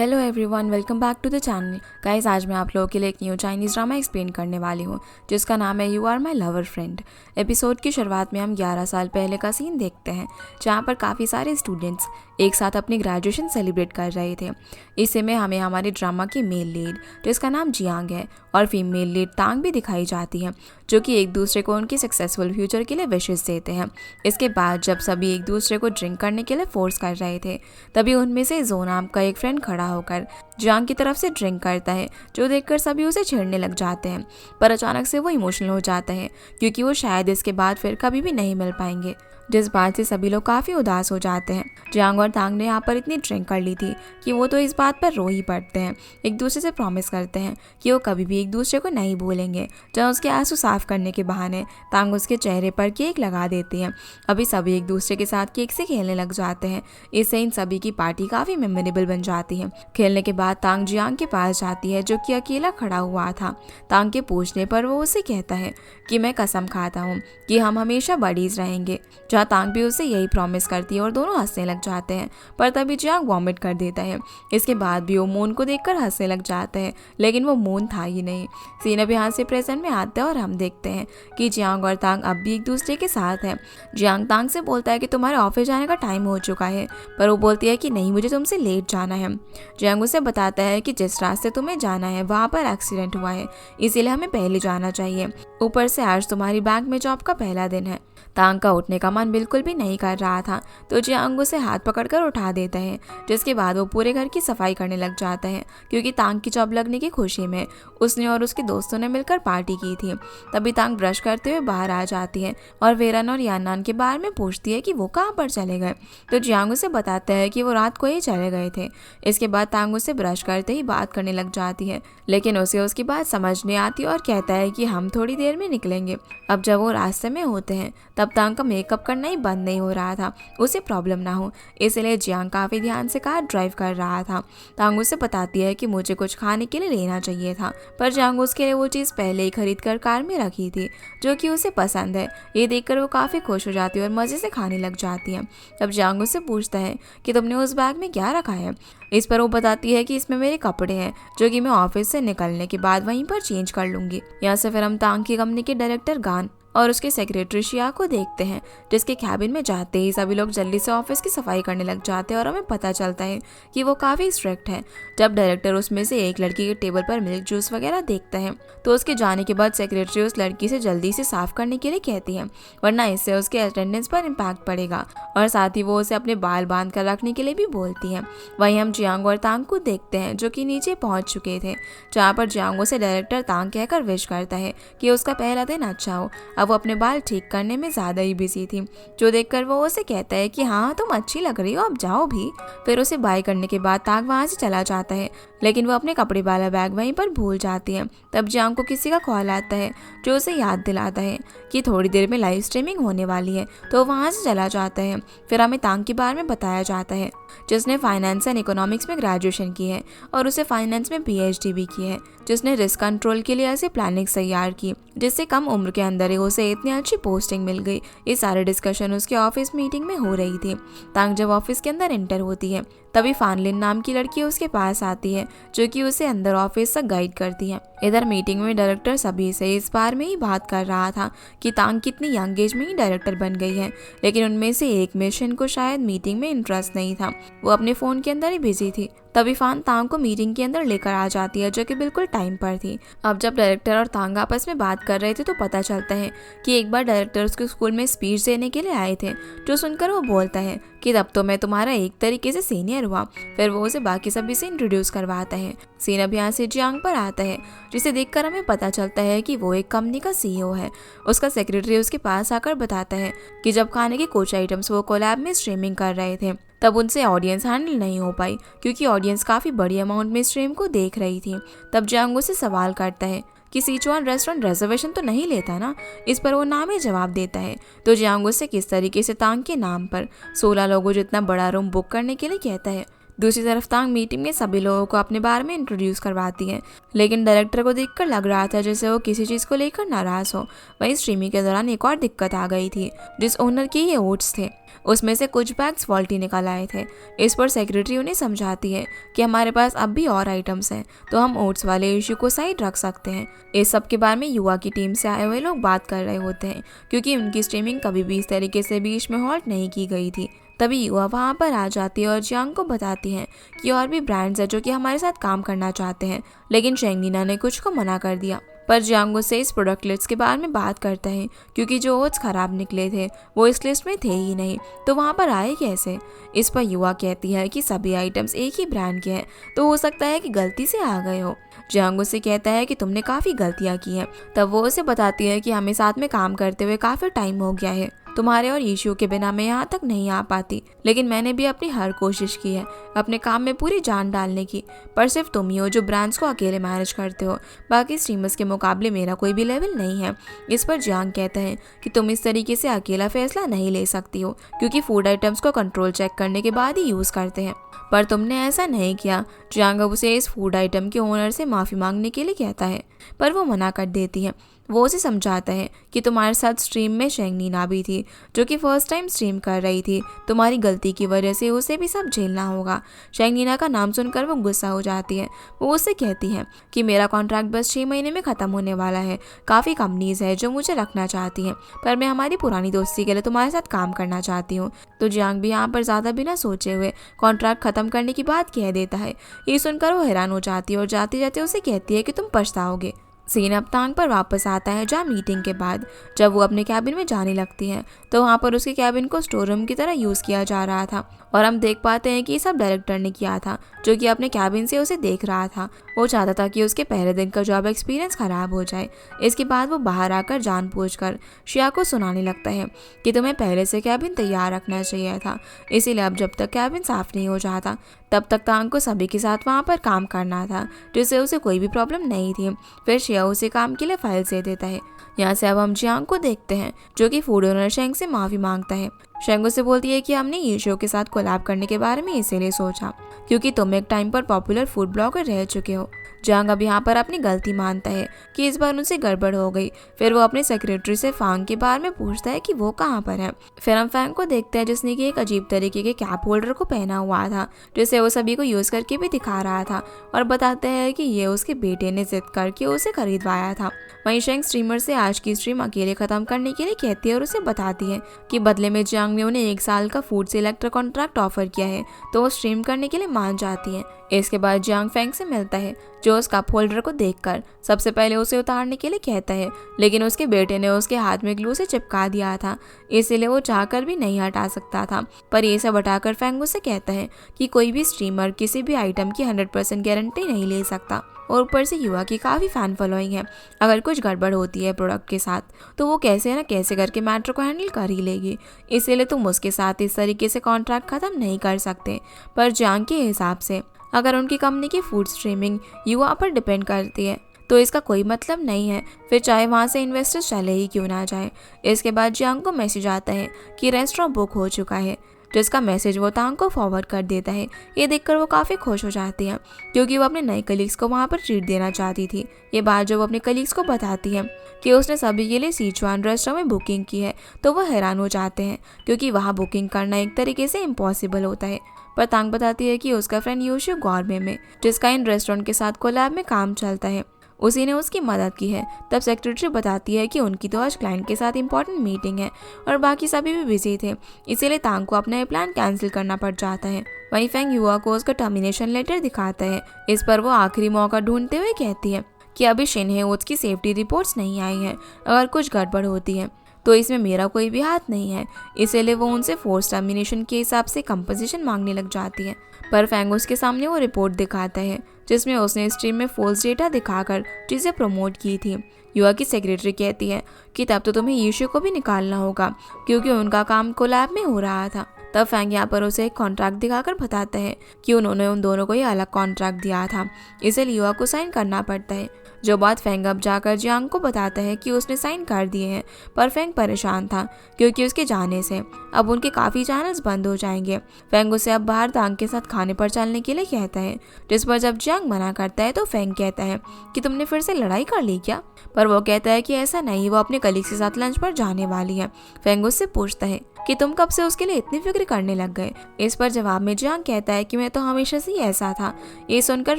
Hello everyone, welcome back to the channel. Guys, आज मैं आप लोगों के लिए एक न्यू चाइनीज़ ड्रामा एक्सप्लेन करने वाली हूँ जिसका नाम है you are my lover friend. Episode की शुरुआत में हम 11 साल पहले का सीन देखते हैं जहाँ पर काफ़ी सारे स्टूडेंट्स एक साथ अपनी ग्रेजुएशन सेलिब्रेट कर रहे थे। इसी में हमें हमारे ड्रामा की मेल लीड जिसका नाम जियांग है और फीमेल लीड तांग भी दिखाई जाती है, जो कि एक दूसरे को उनकी सक्सेसफुल फ्यूचर के लिए विशेस देते हैं। इसके बाद जब सभी एक दूसरे को ड्रिंक करने के लिए फोर्स कर रहे थे, तभी उनमें से जो नाम का एक फ्रेंड खड़ा होकर जियांग की तरफ से ड्रिंक करता है, जो देखकर सभी उसे छेड़ने लग जाते हैं। पर अचानक से वो इमोशनल हो जाता है क्योंकि वो शायद इसके बाद फिर कभी भी नहीं मिल पाएंगे, जिस बात से सभी लोग काफ़ी उदास हो जाते हैं। जियांग और तांग ने यहाँ पर इतनी ड्रिंक कर ली थी कि वो तो इस बात पर रो ही पड़ते हैं। एक दूसरे से प्रॉमिस करते हैं कि वो कभी भी एक दूसरे को नहीं भूलेंगे। जहाँ उसके आंसू साफ करने के बहाने तांग उसके चेहरे पर केक लगा देती है। अभी सभी एक दूसरे के साथ केक से खेलने लग जाते हैं। इससे इन सभी की पार्टी काफ़ी मेमोरेबल बन जाती है। खेलने के बाद तांग जियांग के पास जाती है, जो कि अकेला खड़ा हुआ था। तांग के पूछने पर वो उसे कहता है कि मैं कसम खाता हूँ कि हम हमेशा बडीज रहेंगे। जहाँ तांग भी उसे यही प्रॉमिस करती है और दोनों हंसने लग जाते हैं। पर तभी जियांग वॉमिट कर देता है। इसके बाद भी वो मून को देखकर हंसने लग जाता है, लेकिन वो मून था ही नहीं। सीन अब यहाँ से प्रेजेंट में आता है और हम देखते हैं कि जियांग और तांग अब भी एक दूसरे के साथ हैं। जियांग तांग से बोलता है कि तुम्हारे ऑफिस जाने का टाइम हो चुका है, पर वो बोलती है कि नहीं, मुझे तुमसे लेट जाना है। जियांग उसे बताता है कि जिस रास्ते तुम्हें जाना है वहाँ पर एक्सीडेंट हुआ है, इसीलिए हमें पहले जाना चाहिए। ऊपर से आज तुम्हारी बैंक में जॉब का पहला दिन है। तांग का उठने का मन बिल्कुल भी नहीं कर रहा था, तो जियांग उसे हाथ पकड़कर उठा देता है, जिसके बाद वो पूरे घर की सफाई करने लग जाता है क्योंकि तांग की जॉब लगने की खुशी में उसने और उसके दोस्तों ने मिलकर पार्टी की थी। तभी तांग ब्रश करते हुए बाहर आ जाती है और वेरन और यानान के बारे में पूछती है कि वो कहाँ पर चले गए, तो जियांग उसे बताता है कि वो रात को ही चले गए थे। इसके बाद तांग उसे ब्रश करते ही बात करने लग जाती है, लेकिन उसे उसकी बात समझ नहीं आती और कहता है कि हम थोड़ी देर में निकलेंगे। अब जब वो रास्ते में होते हैं तब तांग का मेकअप करना ही बंद नहीं हो रहा था, उसे प्रॉब्लम ना हो इसलिए जियांग काफ़ी ध्यान से कार ड्राइव कर रहा था। तांग उसे बताती है कि मुझे कुछ खाने के लिए लेना चाहिए था, पर जियांग उसके लिए वो चीज़ पहले ही खरीद कर कार में रखी थी, जो कि उसे पसंद है। ये देखकर वो काफ़ी खुश हो जाती है और मज़े से खाने लग जाती है। तब जियांग उससे पूछता है कि तुमने उस बैग में क्या रखा है। इस पर वो बताती है कि इसमें मेरे कपड़े हैं, जो कि मैं ऑफिस से निकलने के बाद वहीं पर चेंज कर लूँगी। यहाँ से फिर हम तांग की कंपनी के डायरेक्टर गान और उसके सेक्रेटरी शिया को देखते हैं, जिसके कैबिन में जाते ही सभी लोग जल्दी से ऑफिस की सफाई करने लग जाते हैं और हमें पता चलता है कि वो काफ़ी स्ट्रिक्ट है। जब डायरेक्टर उसमें से एक लड़की के टेबल पर मिल्क जूस वगैरह देखता है, तो उसके जाने के बाद सेक्रेटरी उस लड़की से जल्दी से साफ करने के लिए कहती है, वरना इससे उसके अटेंडेंस पर इम्पैक्ट पड़ेगा। और साथ ही वो उसे अपने बाल बांध कर रखने के लिए भी बोलती है। वहीं हम जियांग और तांग को देखते हैं, जो कि नीचे पहुंच चुके थे, जहाँ पर जियांग उसे डायरेक्टर तांग कहकर विश करता है कि उसका पहला दिन अच्छा हो। अब वो अपने बाल ठीक करने में ज़्यादा ही बिजी थी, जो देखकर वो उसे कहता है कि हाँ तुम अच्छी लग रही हो, अब जाओ भी। फिर उसे बाय करने के बाद तांग वहाँ से चला जाता है, लेकिन वो अपने कपड़े वाला बैग वहीं पर भूल जाती है। तब जियांग को किसी का कॉल आता है, जो उसे याद दिलाता है कि थोड़ी देर में लाइव स्ट्रीमिंग होने वाली है, तो वहाँ से चला जाता है। फिर हमें तांग के बारे में बताया जाता है, जिसने फाइनेंस एंड इकोनॉमिक्स में ग्रेजुएशन की है और उसे फाइनेंस में PhD भी की है, जिसने रिस्क कंट्रोल के लिए ऐसे प्लानिंग तैयार की जिससे कम उम्र के अंदर ही उसे इतनी अच्छी पोस्टिंग मिल गई। ये सारे डिस्कशन उसके ऑफिस मीटिंग में हो रही थी। तांग जब ऑफिस के अंदर एंटर होती है, तभी फानलिन नाम की लड़की उसके पास आती है, जो कि उसे अंदर ऑफिस तक गाइड करती है। इधर मीटिंग में डायरेक्टर सभी से इस बार में ही बात कर रहा था कि तांग कितनी यंग एज में ही डायरेक्टर बन गई है, लेकिन उनमें से एक मिशन को शायद मीटिंग में इंटरेस्ट नहीं था, वो अपने फ़ोन के अंदर ही बिजी थी। तभी फान तांग को मीटिंग के अंदर लेकर आ जाती है, जो कि बिल्कुल टाइम पर थी। अब जब डायरेक्टर और तांग आपस में बात कर रहे थे, तो पता चलता है कि एक बार डायरेक्टर उसके स्कूल में स्पीच देने के लिए आए थे, जो सुनकर वो बोलता है कि तब तो मैं तुम्हारा एक तरीके से सीनियर हुआ। फिर वो उसे बाकी सभी से इंट्रोड्यूस करवाता है। सीन अब यहाँ से जियांग पर आता है, जिसे देखकर हमें पता चलता है कि वो एक कंपनी का CEO है। उसका सेक्रेटरी उसके पास आकर बताता है कि जब खाने के कुछ आइटम्स वो कोलैब में स्ट्रीमिंग कर रहे थे, तब उनसे ऑडियंस हैंडल नहीं हो पाई क्योंकि ऑडियंस काफ़ी बड़ी अमाउंट में स्ट्रीम को देख रही थी। तब जियांग उसे सवाल करता है कि सिचुआन रेस्टोरेंट रिजर्वेशन तो नहीं लेता ना। इस पर वो नाम ही जवाब देता है, तो जियांग उससे किस तरीके से तांग के नाम पर 16 लोगों जितना बड़ा रूम बुक करने के लिए कहता है। दूसरी तरफ तांग मीटिंग में सभी लोगों को अपने बारे में इंट्रोड्यूस करवाती है, लेकिन डायरेक्टर को देखकर लग रहा था जैसे वो किसी चीज़ को लेकर नाराज़ हो। वहीं स्ट्रीमिंग के दौरान एक और दिक्कत आ गई थी। जिस ओनर के ये ओट्स थे उसमें से कुछ बैग्स फॉल्टी निकल आए थे। इस पर सेक्रेटरी उन्हें समझाती है कि हमारे पास अब भी और आइटम्स हैं, तो हम ओट्स वाले इशू को साइड रख सकते हैं। इस सब के बारे में युवा की टीम से आए हुए लोग बात कर रहे होते हैं, क्योंकि उनकी स्ट्रीमिंग कभी भी इस तरीके से बीच में हॉल्ट नहीं की गई थी। तभी युवा वहाँ पर आ जाती है और जियांग को बताती है कि और भी ब्रांड्स हैं जो कि हमारे साथ काम करना चाहते हैं, लेकिन शेंगनीना ने कुछ को मना कर दिया। पर जियांग से इस प्रोडक्ट लिस्ट के बारे में बात करता है, क्योंकि जो ओट्स खराब निकले थे वो इस लिस्ट में थे ही नहीं, तो वहाँ पर आए कैसे। इस पर युवा कहती है कि सभी आइटम्स एक ही ब्रांड के हैं, तो हो सकता है कि गलती से आ गए हो। जियांग से कहता है कि तुमने काफ़ी गलतियाँ की हैं। तब वो उसे बताती है कि हमें साथ में काम करते हुए काफ़ी टाइम हो गया है, तुम्हारे और इशू के बिना मैं यहाँ तक नहीं आ पाती, लेकिन मैंने भी अपनी हर कोशिश की है अपने काम में पूरी जान डालने की, पर सिर्फ तुम ही हो जो ब्रांड्स को अकेले मैनेज करते हो, बाकी स्ट्रीमर्स के मुकाबले मेरा कोई भी लेवल नहीं है। इस पर जियांग कहता है कि तुम इस तरीके से अकेला फैसला नहीं ले सकती हो, क्योंकि फूड आइटम्स को कंट्रोल चेक करने के बाद ही यूज़ करते हैं, पर तुमने ऐसा नहीं किया। जियांग उसे इस फूड आइटम के ओनर से माफ़ी मांगने के लिए कहता है, पर वो मना कर देती है। वो उसे समझाता है कि तुम्हारे साथ स्ट्रीम में शेंगनीना भी थी, जो कि फर्स्ट टाइम स्ट्रीम कर रही थी, तुम्हारी गलती की वजह से उसे भी सब झेलना होगा। शेंगनीना का नाम सुनकर वो गुस्सा हो जाती है। वो उससे कहती है कि मेरा कॉन्ट्रैक्ट बस 6 महीने में ख़त्म होने वाला है, काफ़ी कंपनीज है जो मुझे रखना चाहती हैं, पर मैं हमारी पुरानी दोस्ती के लिए तुम्हारे साथ काम करना चाहती हूँ। तो जियांग भी यहाँ पर ज़्यादा बिना सोचे हुए कॉन्ट्रैक्ट ख़त्म करने की बात कह देता है। ये सुनकर वो हैरान हो जाती है और जाते जाते उसे कहती है कि तुम पछताओगे। सीन अब तांग पर वापस आता है, जहाँ मीटिंग के बाद जब वो अपने कैबिन में जाने लगती है तो वहाँ पर उसके कैबिन को स्टोर रूम की तरह यूज़ किया जा रहा था, और हम देख पाते हैं कि ये सब डायरेक्टर ने किया था, जो कि अपने कैबिन से उसे देख रहा था। वो चाहता था कि उसके पहले दिन का जॉब एक्सपीरियंस ख़राब हो जाए। इसके बाद वो बाहर आकर जानबूझकर शिया को सुनाने लगता है कि तुम्हें पहले से कैबिन तैयार रखना चाहिए था, इसीलिए अब जब तक कैबिन साफ़ नहीं हो जाता तब तक तांग को सभी के साथ वहाँ पर काम करना था, जिससे उसे कोई भी प्रॉब्लम नहीं थी। फिर शिया उसे काम के लिए फाइल्स दे देता है। यहाँ से अब हम जियांग को देखते हैं, जो कि फूड ओनर शेंग से माफ़ी मांगता है। शेंग उसे बोलती है कि हमने ये शो के साथ कोलैब करने के बारे में इसीलिए सोचा क्योंकि तुम एक टाइम पर पॉपुलर फूड ब्लॉगर रह चुके हो। जियांग अब यहाँ पर अपनी गलती मानता है कि इस बार उनसे गड़बड़ हो गई। फिर वो अपने सेक्रेटरी से फांग के बारे में पूछता है कि वो कहाँ पर है। फिर हम फैंग को देखते हैं जिसने कि एक अजीब तरीके के कैप होल्डर को पहना हुआ था, जिसे वो सभी को यूज़ करके भी दिखा रहा था, और बताते हैं कि ये उसके बेटे ने जिद करके उसे खरीदवाया था। वहीं शेंग स्ट्रीमर से आज की स्ट्रीम अकेले ख़त्म करने के लिए कहती है और उसे बताती है कि बदले में जियांग ने उन्हें 1 साल का फूड सेलेक्टर कॉन्ट्रैक्ट ऑफर किया है, तो वो स्ट्रीम करने के लिए मान जाती है। इसके बाद जियांग फैंग से मिलता है, जो उस कप होल्डर को देखकर सबसे पहले उसे उतारने के लिए कहता है, लेकिन उसके बेटे ने उसके हाथ में ग्लू से चिपका दिया था, इसीलिए वो चाहकर भी नहीं हटा सकता था। पर ये सब हटाकर फैंग उसे कहता है कि कोई भी स्ट्रीमर किसी भी आइटम की 100% गारंटी नहीं ले सकता, और ऊपर से युवा की काफ़ी फ़ैन फॉलोइंग है। अगर कुछ गड़बड़ होती है प्रोडक्ट के साथ तो वो कैसे ना कैसे करके मैटर को हैंडल कर ही लेगी, इसीलिए तुम उसके साथ इस तरीके से कॉन्ट्रैक्ट ख़त्म नहीं कर सकते। पर जियांग के हिसाब से अगर उनकी कंपनी की फूड स्ट्रीमिंग युवा पर डिपेंड करती है तो इसका कोई मतलब नहीं है, फिर चाहे वहाँ से इन्वेस्टर्स चले ही क्यों ना जाए। इसके बाद जियांग को मैसेज आता है कि रेस्टोरेंट बुक हो चुका है, जिसका मैसेज वो तांग को फॉरवर्ड कर देता है। ये देखकर वो काफ़ी खुश हो जाती है, क्योंकि वो अपने नए कलीग्स को वहाँ पर ट्रीट देना चाहती थी। ये बात जब वो अपने कलीग्स को बताती है कि उसने सभी के लिए सिचुआन रेस्टोरेंट में बुकिंग की है, तो वो हैरान हो जाते हैं, क्योंकि वहाँ बुकिंग करना एक तरीके से इम्पॉसिबल होता है। पर तांग बताती है कि उसका फ्रेंड यूशु गॉर्मे में, जिसका इन रेस्टोरेंट के साथ कोलैब में काम चलता है, उसी ने उसकी मदद की है। तब सेक्रेटरी बताती है कि उनकी तो आज क्लाइंट के साथ इंपॉर्टेंट मीटिंग है और बाकी सभी भी बिजी थे, इसीलिए तांग को अपना ये प्लान कैंसिल करना पड़ जाता है। वहीं फैंग युवा को उसका टर्मिनेशन लेटर दिखाता है। इस पर वो आखिरी मौका ढूंढते हुए कहती है कि अभी शिनहे ओट्स की सेफ्टी रिपोर्ट्स नहीं आई हैं, अगर कुछ गड़बड़ होती है तो इसमें मेरा कोई भी हाथ नहीं है, इसीलिए वो उनसे फोर्स टर्मिनेशन के हिसाब से कंपोजिशन मांगने लग जाती है। पर फैंग उसके सामने वो रिपोर्ट दिखाता है जिसमें उसने स्ट्रीम में फॉल्स डेटा दिखाकर चीज़ें प्रमोट की थी। युवा की सेक्रेटरी कहती है कि तब तो तुम्हें यीशु को भी निकालना होगा, क्योंकि उनका काम कोलैब में हो रहा था। तब फैंग यहाँ पर उसे एक कॉन्ट्रैक्ट दिखाकर बताता है कि उन्होंने उन दोनों को ये अलग कॉन्ट्रैक्ट दिया था, इसलिए युवा को साइन करना पड़ता है। जो बात फेंग अब जाकर जियांग को बताता है कि उसने साइन कर दिए हैं, पर फेंग परेशान था क्योंकि उसके जाने से अब उनके काफी चैनल्स बंद हो जाएंगे। फेंग उसे अब बाहर तांग के साथ खाने पर चलने के लिए कहता है, जिस पर जब जियांग मना करता है तो फेंग कहता है कि तुमने फिर से लड़ाई कर ली क्या? पर वो कहता है कि ऐसा नहीं, वो अपने कलीग्स के साथ लंच पर जाने वाली है। फेंग उससे पूछता है कि तुम कब से उसके लिए इतनी फिक्र करने लग गए? इस पर जवाब में जियांग कहता है कि मैं तो हमेशा से ही ऐसा था। ये सुनकर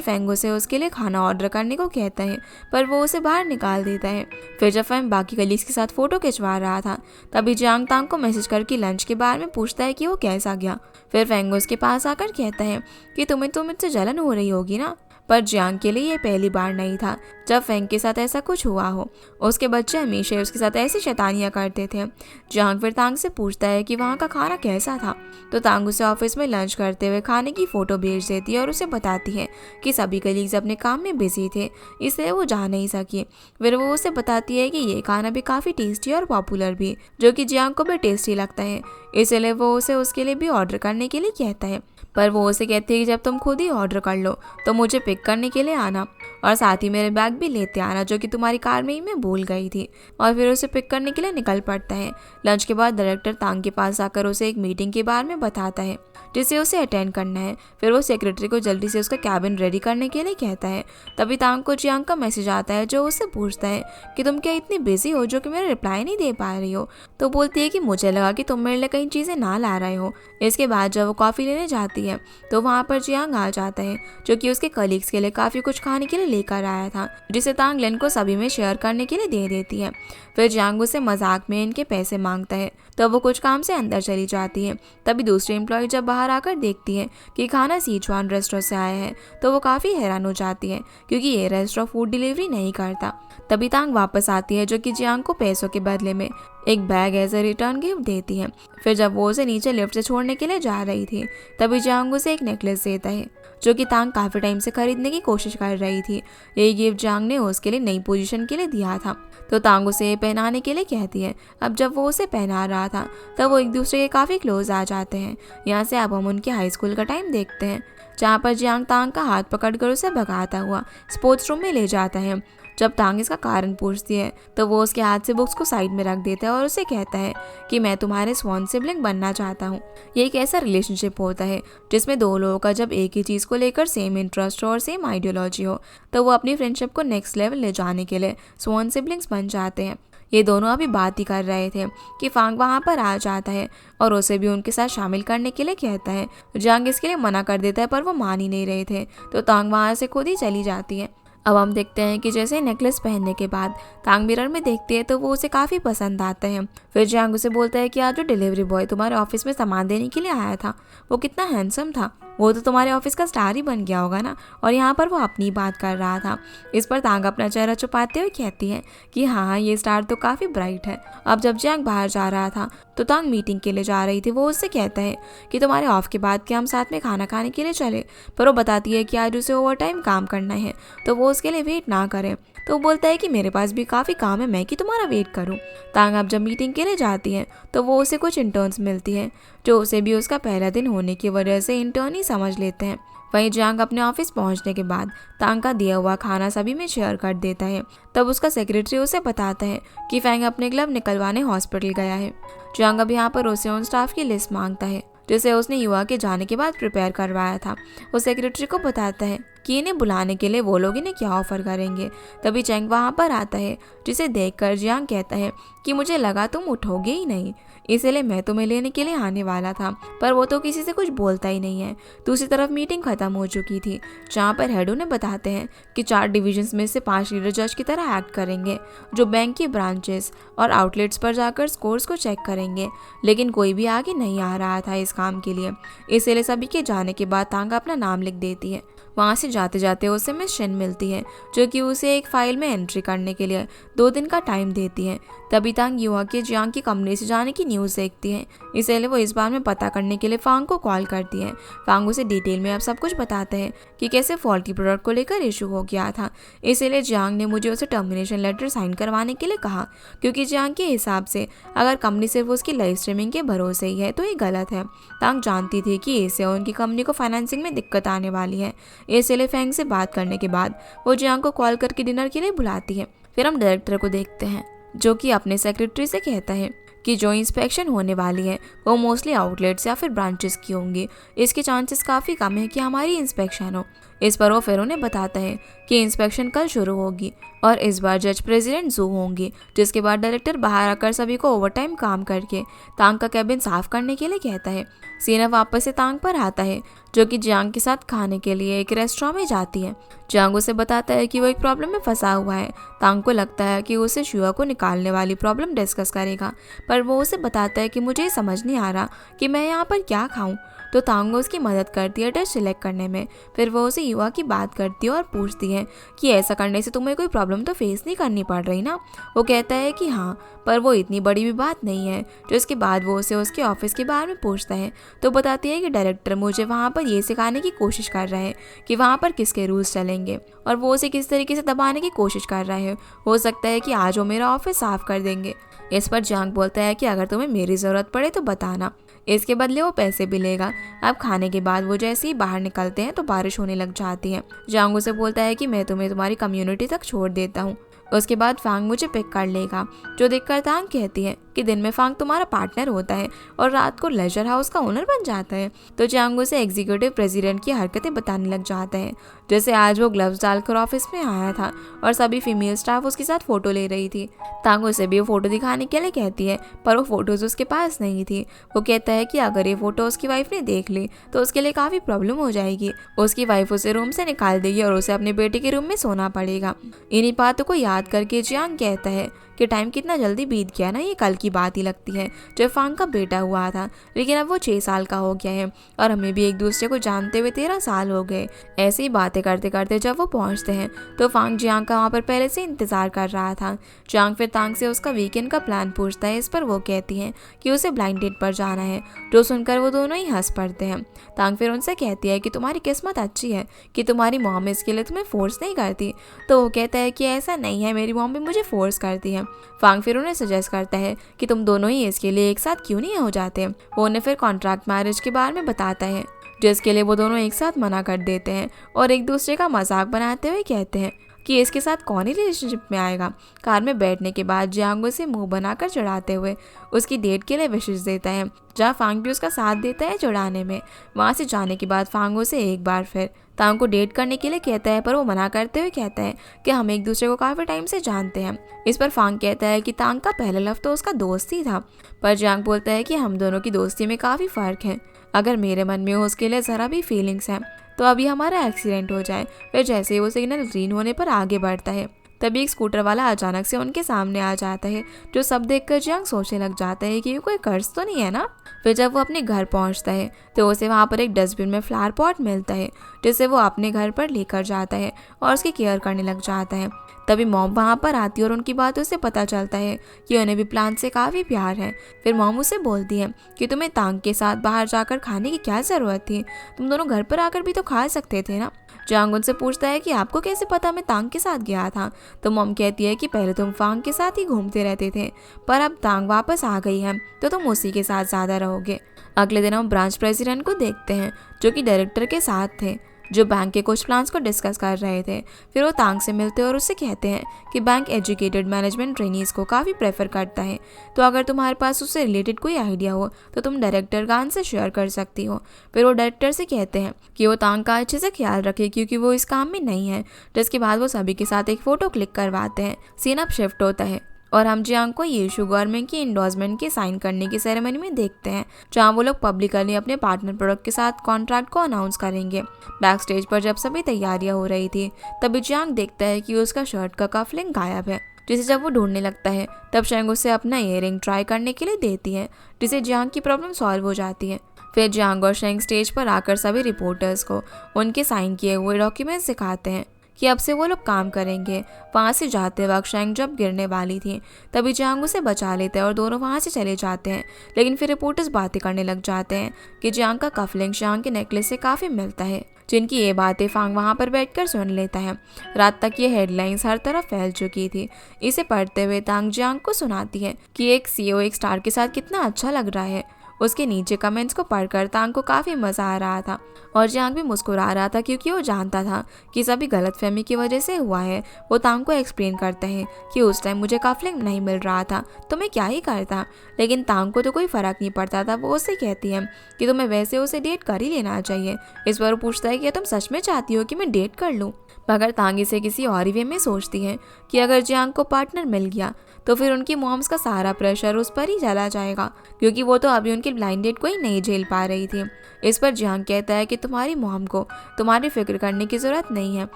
फेंग उसे उसके लिए खाना ऑर्डर करने को कहता है, पर वो उसे बाहर निकाल देता है। फिर जब फेंग बाकी कलीग्स के साथ फोटो खिंचवा रहा था, तभी जियांग तांग को मैसेज करके लंच के बारे में पूछता है कि वो कैसा गया। फिर फेंग उसके पास आकर कहता है कि तुम्हें तो मुझसे जलन हो रही होगी ना। पर जियांग के लिए ये पहली बार नहीं था जब फेंग के साथ ऐसा कुछ हुआ हो। उसके बच्चे हमेशा उसके साथ ऐसी शैतानियां करते थे। जियांग फिर तांग से पूछता है कि वहाँ का खाना कैसा था, तो तांग उसे ऑफिस में लंच करते हुए खाने की फोटो भेज देती है और उसे बताती है कि सभी कलीग्स अपने काम में बिजी थे, इसलिए वो जा नहीं सकी। फिर वो उसे बताती है कि ये खाना भी काफ़ी टेस्टी और पॉपुलर भी, जो कि जियांग को भी टेस्टी लगता है, इसलिए वो उसे उसके लिए भी ऑर्डर करने के लिए कहता है। पर वो उसे कहती है कि जब तुम खुद ही ऑर्डर कर लो तो मुझे पिक करने के लिए आना, और साथ ही मेरे बैग भी लेते आना जो कि तुम्हारी कार में ही मैं भूल गई थी। और फिर उसे पिक करने के लिए निकल पड़ता है। लंच के बाद डायरेक्टर तांग के पास आकर उसे एक मीटिंग के बारे में बताता है जिसे उसे अटेंड करना है। फिर वो सेक्रेटरी को जल्दी से उसका कैबिन रेडी करने के लिए कहता है। तभी तांग को जियांग का मैसेज आता है जो उससे पूछता है कि तुम क्या इतनी बिजी हो जो कि मेरा रिप्लाई नहीं दे पा रही हो? तो बोलती है कि मुझे लगा कि तुम मेरे लिए कई चीज़ें ना ला रहे हो। इसके बाद जब वो कॉफ़ी लेने जाती है तो वहाँ पर जियांग आ जाता है, जो कि उसके कलीग्स के लिए काफ़ी कुछ खाने के लिए लेकर आया था, जिसे तांग लिन को सभी में शेयर करने के लिए दे देती है। फिर जियांग उसे मजाक में इनके पैसे मांगता है, तो वो कुछ काम से अंदर चली जाती है। तभी दूसरी एम्प्लॉय जब बाहर आकर देखती है कि खाना सीचुआन रेस्टोरेंट से आया है, तो वो काफ़ी हैरान हो जाती है क्योंकि ये रेस्टोरेंट फूड डिलीवरी नहीं करता। तभी तांग वापस आती है, जो कि जियांग को पैसों के बदले में एक bag as a return gift देती है। फिर जब वो उसे नीचे लिफ्ट से छोड़ने के लिए जा रही थी, तभी जियांग उसे एक नेकलेस देता है जो कि तांग काफ़ी टाइम से खरीदने की कोशिश कर रही थी। ये गिफ्ट जियांग ने उसके लिए नई पोजीशन के लिए दिया था, तो तांग उसे ये पहनाने के लिए कहती है। अब जब वो उसे पहना रहा था तब वो एक दूसरे के काफ़ी क्लोज आ जाते हैं। यहाँ से अब हम उनके हाई स्कूल का टाइम देखते हैं, जहाँ पर जियांग तांग का हाथ पकड़कर उसे भगाता हुआ स्पोर्ट्स रूम में ले जाता है। जब तांग इसका कारण पूछती है तो वो उसके हाथ से बुक्स को साइड में रख देता है और उसे कहता है कि मैं तुम्हारे स्वॉन सिबलिंग बनना चाहता हूँ। ये एक ऐसा रिलेशनशिप होता है जिसमें दो लोगों का जब एक ही चीज़ को लेकर सेम इंटरेस्ट हो और सेम आइडियोलॉजी हो, तो वो अपनी फ्रेंडशिप को नेक्स्ट लेवल ले जाने के लिए स्वॉन सिबलिंग्स बन जाते हैं। ये दोनों अभी बात ही कर रहे थे कि फांग वहाँ पर आ जाता है और उसे भी उनके साथ शामिल करने के लिए कहता है। जियांग इसके लिए मना कर देता है, पर वो मान ही नहीं रहे थे, तो तांग वहाँ से खुद ही चली जाती है। अब हम देखते हैं कि जैसे नेकलेस पहनने के बाद तांग मिरर में देखती है तो वो उसे काफ़ी पसंद आता है। फिर जियांग उसे बोलता है कि आज जो डिलीवरी बॉय तुम्हारे ऑफिस में सामान देने के लिए आया था वो कितना हैंडसम था, वो तो तुम्हारे ऑफिस का स्टार ही बन गया होगा ना। और यहाँ पर वो अपनी बात कर रहा था। इस पर तांग अपना चेहरा छुपाते हुए कहती है कि हाँ, ये स्टार तो काफ़ी ब्राइट है। अब जब जियांग बाहर जा रहा था तो तांग मीटिंग के लिए जा रही थी। वो उससे कहता है कि तुम्हारे ऑफ के बाद क्या हम साथ में खाना खाने के लिए चले, पर वो बताती है कि आज उसे ओवर टाइम काम करना है, तो वो उसके लिए वेट ना करें। तो वो बोलता है कि मेरे पास भी काफ़ी काम है, मैं कि तुम्हारा वेट करूं। तांग अब जब मीटिंग के लिए जाती है तो वो उसे कुछ इंटर्न्स मिलती है जो उसे भी उसका पहला दिन होने की वजह से इंटर्न ही समझ लेते हैं। वहीं जियांग अपने ऑफिस पहुंचने के बाद तांग का दिया हुआ खाना सभी में शेयर कर देता है। तब उसका सेक्रेटरी उसे बताता है कि फैंग अपने ग्लव निकलवाने हॉस्पिटल गया है। जियांग अब यहाँ पर उसे उन स्टाफ की लिस्ट मांगता है जिसे उसने युवा के जाने के बाद प्रिपेयर करवाया था। वो सेक्रेटरी को बताता है कि इन्हें बुलाने के लिए वो लोग इन्हें क्या ऑफर करेंगे। तभी चैंग वहाँ पर आता है, जिसे देखकर जियांग कहता है कि मुझे लगा तुम उठोगे ही नहीं, इसलिए मैं तुम्हें लेने के लिए आने वाला था, पर वो तो किसी से कुछ बोलता ही नहीं है। दूसरी तरफ मीटिंग खत्म हो चुकी थी, जहाँ पर हेड उन्हें बताते हैं कि 4 डिविजन्स में से 5 लीडर जज की तरह एक्ट करेंगे, जो बैंक की ब्रांचेस और आउटलेट्स पर जाकर स्कोर्स को चेक करेंगे। लेकिन कोई भी आगे नहीं आ रहा था इस काम के लिए, इसलिए सभी के जाने के बाद तांग अपना नाम लिख देती है। वहाँ से जाते जाते उसे मिस शेन मिलती है, जो कि उसे एक फाइल में एंट्री करने के लिए 2 दिन का टाइम देती है। तभी तांग युवा के जियांग की कंपनी से जाने की न्यूज़ देखती है, इसलिए वो इस बारे में पता करने के लिए फांग को कॉल करती है। फांग उसे डिटेल में अब सब कुछ बताते हैं कि कैसे फॉल्टी प्रोडक्ट को लेकर इशू हो गया था। इसलिए जियांग ने मुझे उसे टर्मिनेशन लेटर साइन करवाने के लिए कहा, क्योंकि जियांग के हिसाब से अगर कंपनी सिर्फ उसकी लाइव स्ट्रीमिंग के भरोसे ही है तो ये गलत है। तांग जानती थी कि इससे उनकी कंपनी को फाइनेंसिंग में दिक्कत आने वाली है, इसलिए फैंग से बात करने के बाद वो जियांग को कॉल करके डिनर के लिए बुलाती है। फिर हम डायरेक्टर को देखते हैं जो कि अपने सेक्रेटरी से कहता है कि जो इंस्पेक्शन होने वाली है वो मोस्टली आउटलेट्स या फिर ब्रांचेस की होंगी। इसके चांसेस काफ़ी कम है कि हमारी इंस्पेक्शन हो। इस पर वो फिर उन्हें बताता है कि इंस्पेक्शन कल शुरू होगी और इस बार जज प्रेसिडेंट जू होंगी, जिसके बाद डायरेक्टर बाहर आकर सभी को ओवरटाइम काम करके तांग का कैबिन साफ करने के लिए कहता है। सीना वापस से तांग पर आता है जो कि जियांग के साथ खाने के लिए एक रेस्टोरेंट में जाती है। जियांग उसे बताता है कि वो एक प्रॉब्लम में फंसा हुआ है। तांग को लगता है कि उसे शुआ को निकालने वाली प्रॉब्लम डिस्कस करेगा, पर वो उसे बताता है कि मुझे समझ नहीं आ रहा कि मैं यहाँ पर क्या खाऊं। तो तांग उसकी मदद करती है डिश सिलेक्ट करने में। फिर वो उसे युवा की बात करती है और पूछती है कि ऐसा करने से तुम्हें कोई प्रॉब्लम तो फेस नहीं करनी पड़ रही ना। वो कहता है कि हाँ, पर वो इतनी बड़ी भी बात नहीं है। जो इसके बाद वो उसे उसके ऑफिस के बारे में पूछता है तो बताती है कि डायरेक्टर मुझे वहाँ पर ये सिखाने की कोशिश कर रहा है कि वहाँ पर किसके रूल्स चलेंगे और वो उसे किस तरीके से दबाने की कोशिश कर रहा है। हो सकता है कि आज वो मेरा ऑफिस साफ कर देंगे। इस पर जियांग बोलता है कि अगर तुम्हें मेरी ज़रूरत पड़े तो बताना, इसके बदले वो पैसे भी लेगा। अब खाने के बाद वो जैसे ही बाहर निकलते हैं तो बारिश होने लग जाती है। जियांग उसे बोलता है कि मैं तुम्हें तुम्हारी कम्युनिटी तक छोड़ देता हूँ, उसके बाद फांग मुझे पिक कर लेगा। जो देखकर तांग कहती है कि दिन में फांग तुम्हारा पार्टनर होता है और रात को लेजर हाउस का ओनर बन जाता है। तो जियांग उसे एग्जीक्यूटिव प्रेसिडेंट की हरकतें बताने लग जाता है, जैसे आज वो ग्लव्स डालकर ऑफिस में आया था और सभी फीमेल स्टाफ उसके साथ फोटो ले रही थी। तांग उसे भी वो फोटो दिखाने के लिए कहती है, पर वो फोटोज उसके पास नहीं थी। वो कहता है कि अगर ये फोटो उसकी वाइफ ने देख ली तो उसके लिए काफी प्रॉब्लम हो जाएगी। उसकी वाइफ उसे रूम से निकाल देगी और उसे अपने बेटे के रूम में सोना पड़ेगा। इन्हीं बातों को याद करके जियांग कहता है कि टाइम कितना जल्दी बीत गया ना, ये कल की बात ही लगती है जब फांग का बेटा हुआ था, लेकिन अब वो 6 साल का हो गया है और हमें भी एक दूसरे को जानते हुए 13 साल हो गए। ऐसी बातें करते करते जब वो पहुंचते हैं तो फांग जियांग का वहाँ पर पहले से इंतजार कर रहा था। जियांग फिर तांग से उसका वीकेंड का प्लान पूछता है। इस पर वो कहती है कि उसे ब्लाइंड डेट पर जाना है, जो सुनकर वो दोनों ही हंस पड़ते हैं। तांग फिर उनसे कहती है कि तुम्हारी किस्मत अच्छी है कि तुम्हारी मॉम इसके लिए तुम्हें फोर्स नहीं करती। तो वो कहता है कि ऐसा नहीं है, मेरी मॉम भी मुझे फोर्स करती है। फांग फिर उन्हें सजेस्ट करता है कि तुम दोनों ही इसके लिए एक साथ क्यों नहीं हो जाते। वो उन्हें फिर कॉन्ट्रैक्ट मैरिज के बारे में बताता है, जिसके लिए वो दोनों एक साथ मना कर देते हैं और एक दूसरे का मजाक बनाते हुए कहते हैं कि इसके साथ कौन ही रिलेशनशिप में आएगा। कार में बैठने के बाद जियांग उसे मुंह बनाकर चढ़ाते हुए उसकी डेट के लिए विशेष देता है, जहाँ फांग भी उसका साथ देता है चढ़ाने में। वहाँ से जाने के बाद फांग उसे एक बार फिर तांग को डेट करने के लिए कहता है, पर वो मना करते हुए कहता है कि हम एक दूसरे को काफ़ी टाइम से जानते हैं। इस पर फांग कहता है कि तांग का पहला लव तो उसका दोस्त ही था, पर जियांग बोलता है कि हम दोनों की दोस्ती में काफ़ी फ़र्क है। अगर मेरे मन में उसके लिए ज़रा भी फीलिंग्स हैं तो अभी हमारा एक्सीडेंट हो जाए। फिर जैसे ही वो सिग्नल ग्रीन होने पर आगे बढ़ता है तभी एक स्कूटर वाला अचानक से उनके सामने आ जाता है, जो सब देखकर जियांग सोचने लग जाता है कि ये कोई कर्ज तो नहीं है ना। फिर जब वो अपने घर पहुंचता है तो उसे वहाँ पर एक डस्टबिन में फ्लावर पॉट मिलता है, जिसे वो अपने घर पर लेकर जाता है और उसकी केयर करने लग जाता है। तभी मॉम वहाँ पर आती है और उनकी बातों से पता चलता है कि उन्हें भी प्लांट से काफ़ी प्यार है। फिर मॉम उसे बोलती है कि तुम्हें तांग के साथ बाहर जाकर खाने की क्या ज़रूरत थी, तुम दोनों घर पर आकर भी तो खा सकते थे ना। जियांग उनसे पूछता है कि आपको कैसे पता मैं तांग के साथ गया था। तो मॉम कहती है कि पहले तुम फांग के साथ ही घूमते रहते थे, पर अब तांग वापस आ गई है तो तुम उसी के साथ ज़्यादा रहोगे। अगले दिन हम ब्रांच प्रेसिडेंट को देखते हैं जो कि डायरेक्टर के साथ थे, जो बैंक के कुछ प्लान्स को डिस्कस कर रहे थे। फिर वो तांग से मिलते हैं और उससे कहते हैं कि बैंक एजुकेटेड मैनेजमेंट ट्रेनीज़ को काफ़ी प्रेफर करता है, तो अगर तुम्हारे पास उससे रिलेटेड कोई आइडिया हो तो तुम डायरेक्टर गान से शेयर कर सकती हो। फिर वो डायरेक्टर से कहते हैं कि वो तांग का अच्छे से ख्याल रखे क्योंकि वो इस काम में नहीं है। जिसके बाद वो सभी के साथ एक फ़ोटो क्लिक करवाते हैं। सीन अब शिफ्ट होता है और हम जियांग को यीशु गवर्नमेंट की इंडोर्समेंट के साइन करने की सेरेमनी में देखते हैं, जहां वो लोग पब्लिकली अपने पार्टनर प्रोडक्ट के साथ कॉन्ट्रैक्ट को अनाउंस करेंगे। बैक स्टेज पर जब सभी तैयारियां हो रही थी तभी जियांग देखता है कि उसका शर्ट का कफलिंग गायब है, जिसे जब वो ढूंढने लगता है तब शेंग उसे अपना ईयरिंग ट्राई करने के लिए देती है, जिससे जियांग की प्रॉब्लम सॉल्व हो जाती है। फिर जियांग और शेंग स्टेज पर आकर सभी रिपोर्टर्स को उनके साइन किए हुए डॉक्यूमेंट्स दिखाते हैं कि अब से वो लोग काम करेंगे। वहाँ से जाते वक्त शेंग जब गिरने वाली थी तभी जियांग उसे बचा लेता है और दोनों वहाँ से चले जाते हैं। लेकिन फिर रिपोर्टर्स बातें करने लग जाते हैं कि जियांग का कफलिंग शेंग के नेकलेस से काफ़ी मिलता है, जिनकी ये बातें फांग वहाँ पर बैठकर सुन लेता है। रात तक ये हेडलाइंस हर तरफ फैल चुकी थी। इसे पढ़ते हुए तांग जियांग को सुनाती है कि एक CEO एक स्टार के साथ कितना अच्छा लग रहा है। उसके नीचे कमेंट्स को पढ़कर तांग को काफ़ी मज़ा आ रहा था और जियांग भी मुस्कुरा रहा था क्योंकि वो जानता था कि सभी गलतफहमी की वजह से हुआ है। वो तांग को एक्सप्लेन करते हैं कि उस टाइम मुझे कफलिंग नहीं मिल रहा था तो मैं क्या ही करता, लेकिन तांग को तो कोई फ़र्क नहीं पड़ता था। वो उससे कहती है कि तुम्हें वैसे उसे डेट कर ही लेना चाहिए। इस पर वो पूछता है कि तुम सच में चाहती हो कि मैं डेट कर लूँ, मगर तांग इसे किसी और ही वे में सोचती है कि अगर जियांग को पार्टनर मिल गया तो फिर उनकी मॉम्स का सारा प्रेशर उस पर ही चला जाएगा, क्योंकि वो तो अभी उनकी ब्लाइंड डेट को ही नहीं झेल पा रही थी। इस पर जियांग कहता है कि तुम्हारी मॉम को तुम्हारी फिक्र करने की ज़रूरत नहीं है,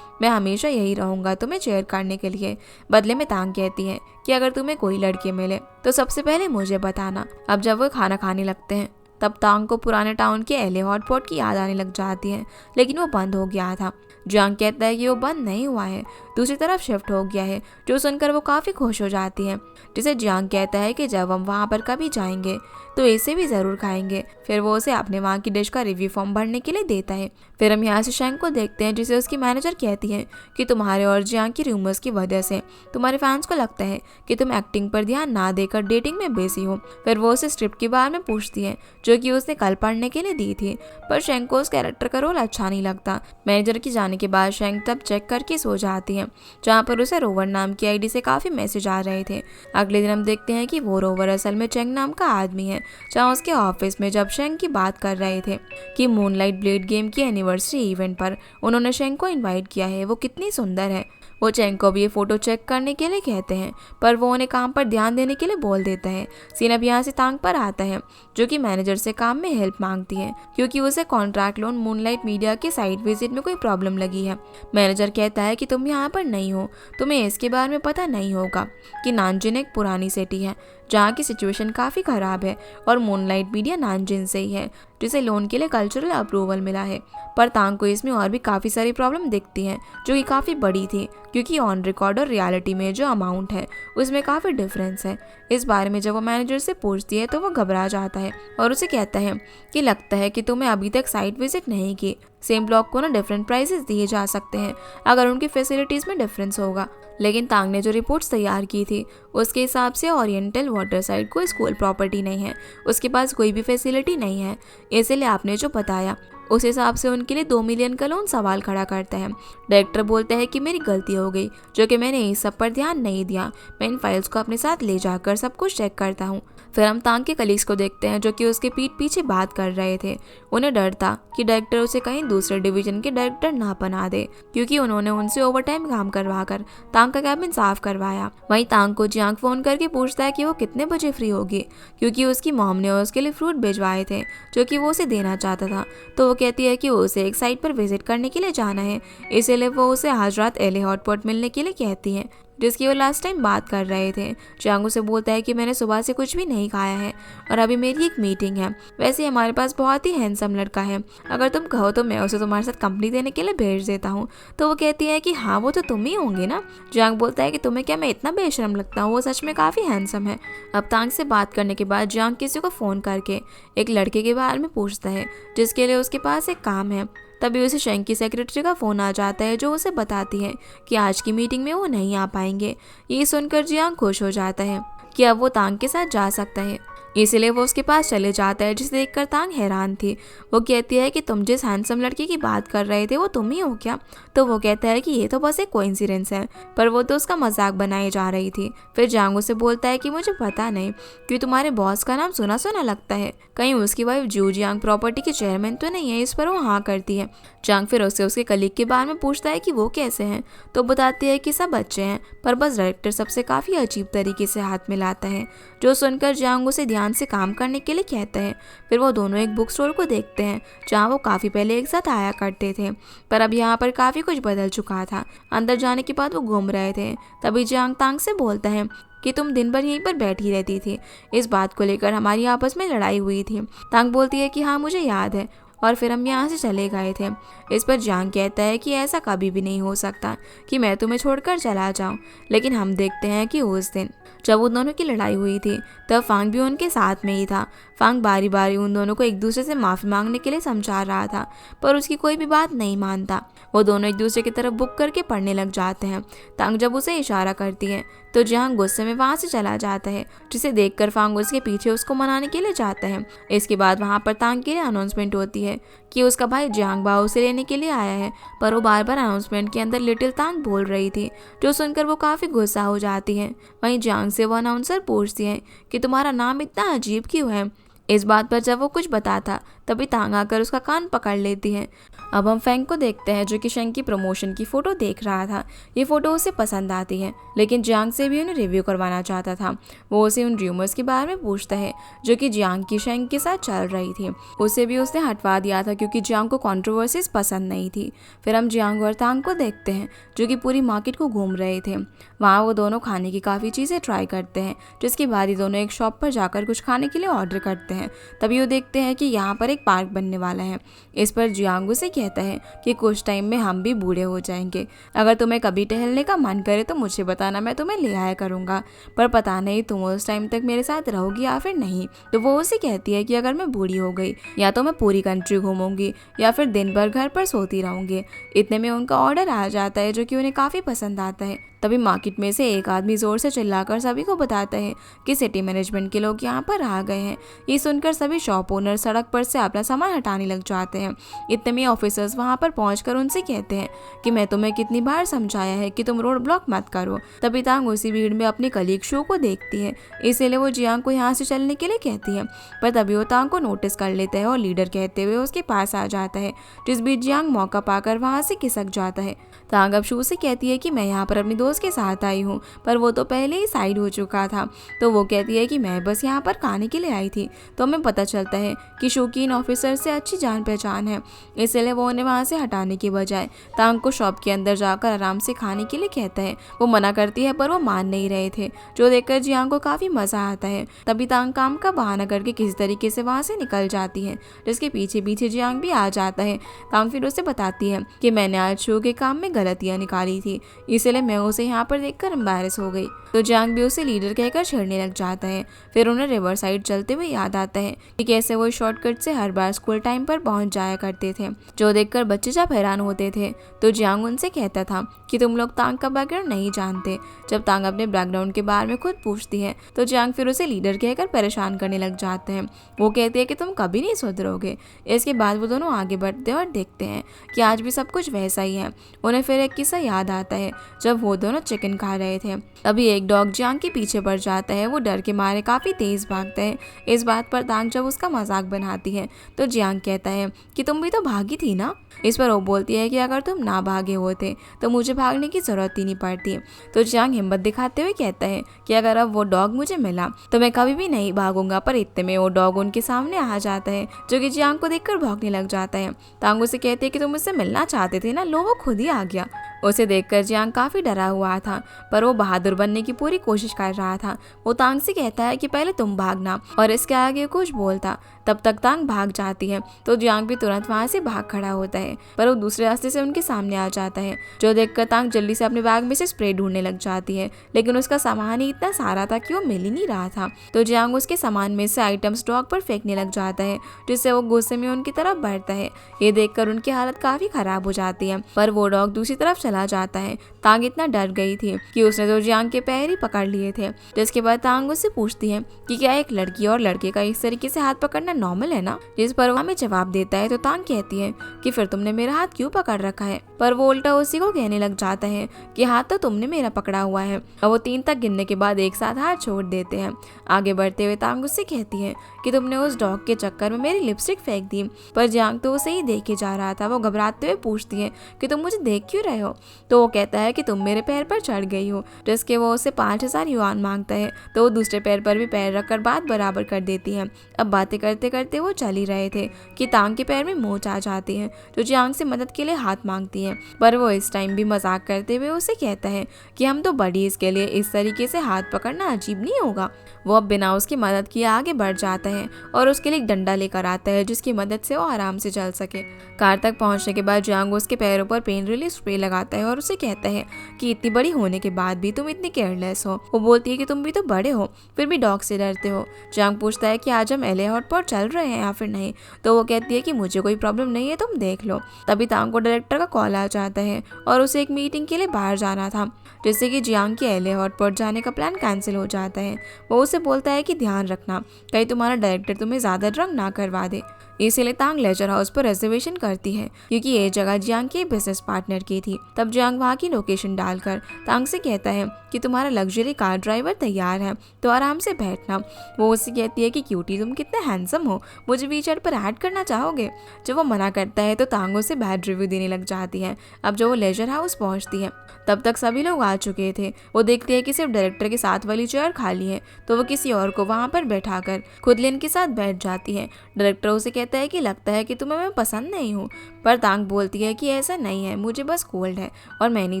मैं हमेशा यही रहूँगा तुम्हें चेयर करने के लिए। बदले में तांग कहती है कि अगर तुम्हें कोई लड़की मिले तो सबसे पहले मुझे बताना। अब जब वो खाना खाने लगते हैं तब तांग को पुराने टाउन के एले हॉटपॉट की याद आने लग जाती है, लेकिन वो बंद हो गया था। जियांग कहता है कि वो बंद नहीं हुआ है, दूसरी तरफ शिफ्ट हो गया है, जो सुनकर वो काफ़ी खुश हो जाती है। जिसे जियांग कहता है कि जब हम वहाँ पर कभी जाएंगे तो इसे भी ज़रूर खाएंगे। फिर वो उसे अपने वहाँ की डिश का रिव्यू फॉर्म भरने के लिए देता है। फिर हम यहाँ से शेंग को देखते हैं जिसे उसकी मैनेजर कहती है कि तुम्हारे और जियांग की रूमर्स की वजह से तुम्हारे फैंस को लगता है कि तुम एक्टिंग पर ध्यान ना देकर डेटिंग में बिजी हो। फिर वो उसे स्क्रिप्ट के बारे में पूछती है जो कि उसने कल पढ़ने के लिए दी थी, पर शेंग को उस कैरेक्टर का रोल अच्छा नहीं लगता। मैनेजर के जाने के बाद शेंग तब चेक करके सो जाती है जहाँ पर उसे रोवर नाम की आईडी से काफ़ी मैसेज आ रहे थे। अगले दिन हम देखते हैं कि वो रोवर असल में चेंग नाम का आदमी है, जहाँ उसके ऑफिस में जब शेंग की बात कर रहे थे कि मूनलाइट ब्लेड गेम की एनिवर्सरी इवेंट पर उन्होंने शेंग को इनवाइट किया है, वो कितनी सुंदर है। वो चेंग को भी ये फोटो चेक करने के लिए कहते हैं, पर वो उन्हें काम पर ध्यान देने के लिए बोल देता है। सीन अब यहाँ से तांग पर आता है जो कि मैनेजर से काम में हेल्प मांगती है क्योंकि उसे कॉन्ट्रैक्ट लोन मूनलाइट मीडिया के साइट विजिट में कोई प्रॉब्लम लगी है। मैनेजर कहता है कि तुम यहाँ पर नहीं हो, तुम्हें इसके बारे में पता नहीं होगा कि नानजिन एक पुरानी सिटी है जहाँ की सिचुएशन काफ़ी ख़राब है और मूनलाइट मीडिया नानजिन से ही है जिसे लोन के लिए कल्चरल अप्रूवल मिला है। पर तांग को इसमें और भी काफ़ी सारी प्रॉब्लम दिखती हैं जो कि काफ़ी बड़ी थी क्योंकि ऑन रिकॉर्ड और रियलिटी में जो अमाउंट है उसमें काफ़ी डिफरेंस है। इस बारे में जब वो मैनेजर से पूछती है तो वो घबरा जाता है और उसे कहता है कि लगता है कि तुमने अभी तक साइट विजिट नहीं की। सेम ब्लॉक को ना डिफरेंट प्राइसेस दिए जा सकते हैं अगर उनकी फैसिलिटीज़ में डिफरेंस होगा, लेकिन तांग ने जो रिपोर्ट्स तैयार की थी उसके हिसाब से ओरिएंटल वाटर साइड कोई स्कूल प्रॉपर्टी नहीं है, उसके पास कोई भी फैसिलिटी नहीं है। इसलिए आपने जो बताया उस हिसाब से उनके लिए 2 मिलियन का लोन सवाल खड़ा करता है। डायरेक्टर बोलता है कि मेरी गलती हो गई जो कि मैंने इस सब पर ध्यान नहीं दिया, मैं इन फाइल्स को अपने साथ ले जाकर सब कुछ चेक करता हूँ। फिर हम तांग के कलीग्स को देखते हैं जो कि उसके पीठ पीछे बात कर रहे थे। उन्हें डर था कि डायरेक्टर उसे कहीं दूसरे डिवीजन के डायरेक्टर ना बना दे क्योंकि उन्होंने उनसे ओवरटाइम काम करवा कर तांग का कैबिन साफ करवाया। वहीं तांग को जियांग फोन करके पूछता है कि वो कितने बजे फ्री होगी क्योंकि उसकी मॉम ने उसके लिए फ्रूट भिजवाए थे जो कि वो उसे देना चाहता था। तो वो कहती है कि उसे एक साइट पर विजिट करने के लिए जाना है, इसीलिए वो उसे आज रात एले हॉटपॉट मिलने के लिए कहती है जिसकी वो लास्ट टाइम बात कर रहे थे। जियांग उसे बोलता है कि मैंने सुबह से कुछ भी नहीं खाया है और अभी मेरी एक मीटिंग है। वैसे हमारे पास बहुत ही हैंडसम लड़का है, अगर तुम कहो तो मैं उसे तुम्हारे साथ कंपनी देने के लिए भेज देता हूँ। तो वो कहती है कि हाँ वो तो तुम ही होंगे ना। जियांग बोलता है कि तुम्हें क्या मैं इतना बेशरम लगता हूँ, वो सच में काफ़ी हैंडसम है। अब तांग से बात करने के बाद जियांग किसी को फ़ोन करके एक लड़के के बारे में पूछता है जिसके लिए उसके पास एक काम है। तभी उसे शेंग की सेक्रेटरी का फ़ोन आ जाता है जो उसे बताती है कि आज की मीटिंग में वो नहीं आ पाएंगे। ये सुनकर जियांग खुश हो जाता है कि अब वो तांग के साथ जा सकता है, इसलिए वो उसके पास चले जाता है जिसे देखकर तांग हैरान थी। वो कहती है कि तुम जिस हैंडसम लड़के की बात कर रहे थे वो तुम ही हो क्या? तो वो कहता है कि ये तो बस एक कोइंसिडेंस है, पर वो तो उसका मजाक बनाई जा रही थी। फिर जियांग उसे बोलता है कि मुझे पता नहीं कि तुम्हारे बॉस का नाम सुना सुना लगता है, कहीं उसकी वाइफ जू जियांग प्रॉपर्टी के चेयरमैन तो नहीं है? इस पर वो हाँ करती है। जियांग फिर उससे उसके कलीग के बारे में पूछता है कि वो कैसे हैं, तो बताती है कि सब अच्छे हैं, पर बस डायरेक्टर सबसे काफ़ी अजीब तरीके से हाथ मिलाता है। जो सुनकर जियांग उसे ध्यान से काम करने के लिए कहता है। फिर वो दोनों एक बुक स्टोर को देखते हैं जहाँ वो काफ़ी पहले एक साथ आया करते थे, पर अब यहाँ पर काफ़ी कुछ बदल चुका था। अंदर जाने के बाद वो घूम रहे थे, तभी जियांग तांग से बोलता है कि तुम दिन भर यहीं पर बैठी रहती थी, इस बात को लेकर हमारी आपस में लड़ाई हुई थी। तांग बोलती है कि हाँ मुझे याद है, और फिर हम यहाँ से चले गए थे। इस पर जियांग कहता है कि ऐसा कभी भी नहीं हो सकता कि मैं तुम्हें छोड़कर चला जाऊँ। लेकिन हम देखते हैं कि उस दिन जब उन दोनों की लड़ाई हुई थी तब फांग भी उनके साथ में ही था। फांग बारी बारी उन दोनों को एक दूसरे से माफ़ी मांगने के लिए समझा रहा था, पर उसकी कोई भी बात नहीं मानता। वो दोनों एक दूसरे की तरफ बुक करके पढ़ने लग जाते हैं। तांग जब उसे इशारा करती है तो जियांग गुस्से में वहाँ से चला जाता है, जिसे देखकर फांग उसके पीछे उसको मनाने के लिए जाता है। इसके बाद वहाँ पर तांग के लिए अनाउंसमेंट होती है कि उसका भाई जियांग बाओ उसे लेने के लिए आया है, पर वो बार बार अनाउंसमेंट के अंदर लिटिल तांग बोल रही थी, जो सुनकर वो काफ़ी गुस्सा हो जाती है। वहीं जियांग से वो अनाउंसर पूछती है कि तुम्हारा नाम इतना अजीब क्यों है। इस बात पर जब वो कुछ बताता तभी तांग आकर उसका कान पकड़ लेती है। अब हम फेंग को देखते हैं जो कि शेंग की प्रमोशन की फ़ोटो देख रहा था। ये फ़ोटो उसे पसंद आती है, लेकिन जियांग से भी उन्हें रिव्यू करवाना चाहता था। वो उसे उन र्यूमर्स के बारे में पूछता है जो कि जियांग की शेंग के साथ चल रही थी। उसे भी उसने हटवा दिया था क्योंकि जियांग को कंट्रोवर्सीज पसंद नहीं थी। फिर हम जियांग और तांग को देखते हैं जो कि पूरी मार्केट को घूम रहे थे। वहाँ वो दोनों खाने की काफ़ी चीज़ें ट्राई करते हैं, जिसके बाद ही दोनों एक शॉप पर जाकर कुछ खाने के लिए ऑर्डर करते हैं। तभी वो देखते हैं कि यहाँ पर एक पार्क बनने वाला है। इस पर जियांग उसे कहता है कि कुछ टाइम में हम भी बूढ़े हो जाएंगे, अगर तुम्हें कभी टहलने का मन करे तो मुझे बताना, मैं तुम्हें ले आया करूँगा, पर पता नहीं तुम उस टाइम तक मेरे साथ रहोगी या फिर नहीं। तो वो उसे कहती है कि अगर मैं बूढ़ी हो गई या तो मैं पूरी कंट्री घूमूंगी या फिर दिन भर घर पर सोती रहूंगी। इतने में उनका ऑर्डर आ जाता है जो कि उन्हें काफ़ी पसंद आता है। तभी मार्केट में से एक आदमी जोर से चिल्लाकर सभी को बताता है कि सिटी मैनेजमेंट के लोग यहाँ पर आ गए हैं। ये सुनकर सभी शॉप ओनर सड़क पर से अपना सामान हटाने लग जाते हैं। इतने में ऑफिसर्स वहाँ पर पहुंचकर उनसे कहते हैं कि मैं तुम्हें कितनी बार समझाया है कि तुम रोड ब्लॉक मत करो। तभी तांग उसी भीड़ में अपने कलीग शो को देखती है, इसीलिए वो जियांग को यहाँ से चलने के लिए कहती है। पर तभी वो तांग को नोटिस कर लेता है और लीडर कहते हुए उसके पास आ जाता है, जिस बीच जियांग मौका पाकर वहाँ से खिसक जाता है। तांग अब शू से कहती है कि मैं यहाँ पर अपनी दोस्त के साथ आई हूँ, पर वो तो पहले ही साइड हो चुका था। तो वो कहती है कि मैं बस यहाँ पर खाने के लिए आई थी। तो हमें पता चलता है कि शू की इन ऑफिसर से अच्छी जान पहचान है, इसलिए वो उन्हें वहाँ से हटाने के बजाय तांग को शॉप के अंदर जाकर आराम से खाने के लिए कहता है। वो मना करती है पर वो मान नहीं रहे थे, जो देखकर जियांग को काफ़ी मज़ा आता है। तभी तांग काम का बहाना करके किसी तरीके से वहाँ से निकल जाती है, जिसके पीछे पीछे जियांग भी आ जाता है। तांग फिर उसे बताती है कि मैंने आज शू के काम में गलतियाँ निकाली थी, इसलिए मैं उसे यहाँ पर देखकर एम्बैरेस हो गई। तो जियांग भी उसे लीडर कहकर छेड़ने लग जाता है। फिर उन्हें रिवर साइड चलते हुए याद आता है कि कैसे वो शॉर्टकट से हर बार स्कूल टाइम पर पहुंच जाया करते थे, जो देखकर बच्चे जब हैरान होते थे। तो जियांग उनसे कहता था कि तुम लोग तांग का बैकग्राउंड नहीं जानते। जब तांग अपने बैकग्राउंड के बारे में खुद पूछती है तो जियांग फिर उसे लीडर कहकर परेशान करने लग जाते हैं। वो कहते हैं कि तुम कभी नहीं सुधरोगे। इसके बाद वो दोनों आगे बढ़ते और देखते हैं कि आज भी सब कुछ वैसा ही है। उन्हें फिर एक किस्सा याद आता है जब वो दोनों चिकन खा रहे थे। अभी एक डॉग जियांग के पीछे पड़ जाता है। वो डर के मारे काफ़ी तेज भागता है। इस बात पर तांग जब उसका मजाक बनाती है तो जियांग कहता है कि तुम भी तो भागी थी ना। इस पर वो बोलती है कि अगर तुम ना भागे होते तो मुझे भागने की जरूरत ही नहीं पड़ती। तो जियांग हिम्मत दिखाते हुए कहता है कि अगर अब वो डॉग मुझे मिला तो मैं कभी भी नहीं भागूंगा। पर इतने में वो डॉग उनके सामने आ जाता है, जो कि जियांग को देखकर भौंकने लग जाता है। तांग उसे कहते हैं कि तुम मुझसे मिलना चाहते थे ना, लो वो खुद ही आ गया। उसे देखकर जियांग काफ़ी डरा हुआ था, पर वो बहादुर बनने की पूरी कोशिश कर रहा था। वो तांग से कहता है कि पहले तुम भागना, और इसके आगे कुछ बोलता। तब तक तांग भाग जाती है तो जियांग भी तुरंत वहाँ से भाग खड़ा होता है, पर वो दूसरे रास्ते से उनके सामने आ जाता है, जो देखकर तांग जल्दी से अपने बैग में से स्प्रे ढूंढने लग जाती है। लेकिन उसका सामान ही इतना सारा था कि वो मिल ही नहीं रहा था। तो जियांग उसके सामान में से आइटम्स डॉग पर फेंकने लग जाता है, जिससे वो गुस्से में उनकी तरफ बढ़ता है। ये देखकर उनकी हालत काफ़ी खराब हो जाती है, पर वो डॉग दूसरी तरफ चला जाता है। तांग इतना डर गई थी कि उसने तो जियांग के पैर ही पकड़ लिए थे। जिसके बाद तांग उससे पूछती है कि क्या एक लड़की और लड़के का इस तरीके से हाथ पकड़ना नॉर्मल है ना। जिस पर वो हमें जवाब देता है तो तांग कहती है कि फिर तुमने मेरा हाथ क्यों पकड़ रखा है। पर वो उल्टा उसी को कहने लग जाता है कि हाथ तो तुमने मेरा पकड़ा हुआ है। और वो 3 तक गिनने के बाद एक साथ हाथ छोड़ देते हैं। आगे बढ़ते हुए तांग उससे कहती है कि तुमने उस डॉग के चक्कर में मेरी लिपस्टिक फेंक दी। पर जियांग तो उसे ही देखे जा रहा था। वो घबराते हुए पूछती है कि तुम मुझे देख क्यों रहे हो। तो वो कहता है कि तुम मेरे पैर पर चढ़ गई हो, जिसके वो उससे 5000 युआन मांगता है। तो वो दूसरे पैर पर भी पैर रखकर बात बराबर कर देती है। अब बातें करते करते वो चल ही रहे थे कि तांग के पैर में मोच आ जाती है, जो जियांग से मदद के लिए हाथ मांगती है। पर वो इस टाइम भी मजाक करते हुए उसे कहता है कि हम तो बड़ी, इसके लिए इस तरीके से हाथ पकड़ना अजीब नहीं होगा। वो अब बिना उसकी मदद किए आगे बढ़ जाता है और उसके लिए एक डंडा लेकर आता है, जिसकी मदद से वो आराम से चल सके। कार तक पहुंचने के बाद जियांग उसके पैरों पर पेन रिलीफ स्प्रे लगाता है और उसे कहता है कि इतनी बड़ी होने के बाद भी तुम इतनी केयरलेस हो। वो बोलती है कि तुम भी तो बड़े हो, फिर भी डॉग से डरते हो। जियांग पूछता है कि आज हम एले हॉटपॉट चल रहे हैं या फिर नहीं। तो वो कहती है कि मुझे कोई प्रॉब्लम नहीं है, तुम देख लो। तभी तांग को डायरेक्टर का कॉल आ जाता है और उसे एक मीटिंग के लिए बाहर जाना था, जिससे कि जियांग के एले हॉटपॉट जाने का प्लान कैंसिल हो जाता है। वो उसे बोलता है कि ध्यान रखना कहीं तुम्हारा डायरेक्टर तुम्हें ज्यादा ड्रंक ना करवा दे। इसीलिए तांग लेजर हाउस पर रिजर्वेशन करती है, क्योंकि ये जगह जियांग के बिजनेस पार्टनर की थी। तब जियांग वहाँ की लोकेशन डालकर तांग से कहता है कि तुम्हारा लग्जरी कार ड्राइवर तैयार है, तो आराम से बैठना। वो उससे कहती है कि क्यूटी तुम कितने हैंडसम हो, मुझे वीचैट पर ऐड करना चाहोगे। जब वो मना करता है तो तांग उसे बैड रिव्यू देने लग जाती है। अब जब वो लेजर हाउस पहुँचती है तब तक सभी लोग आ चुके थे। वो देखती है कि सिर्फ डायरेक्टर के साथ वाली चेयर खाली है, तो वो किसी और को वहाँ पर बैठाकर खुद लेन के साथ बैठ जाती है। डायरेक्टर उसे कहता है कि लगता है कि तुम्हें मैं पसंद नहीं हूँ, पर तांग बोलती है कि ऐसा नहीं है, मुझे बस कोल्ड है और मैं नहीं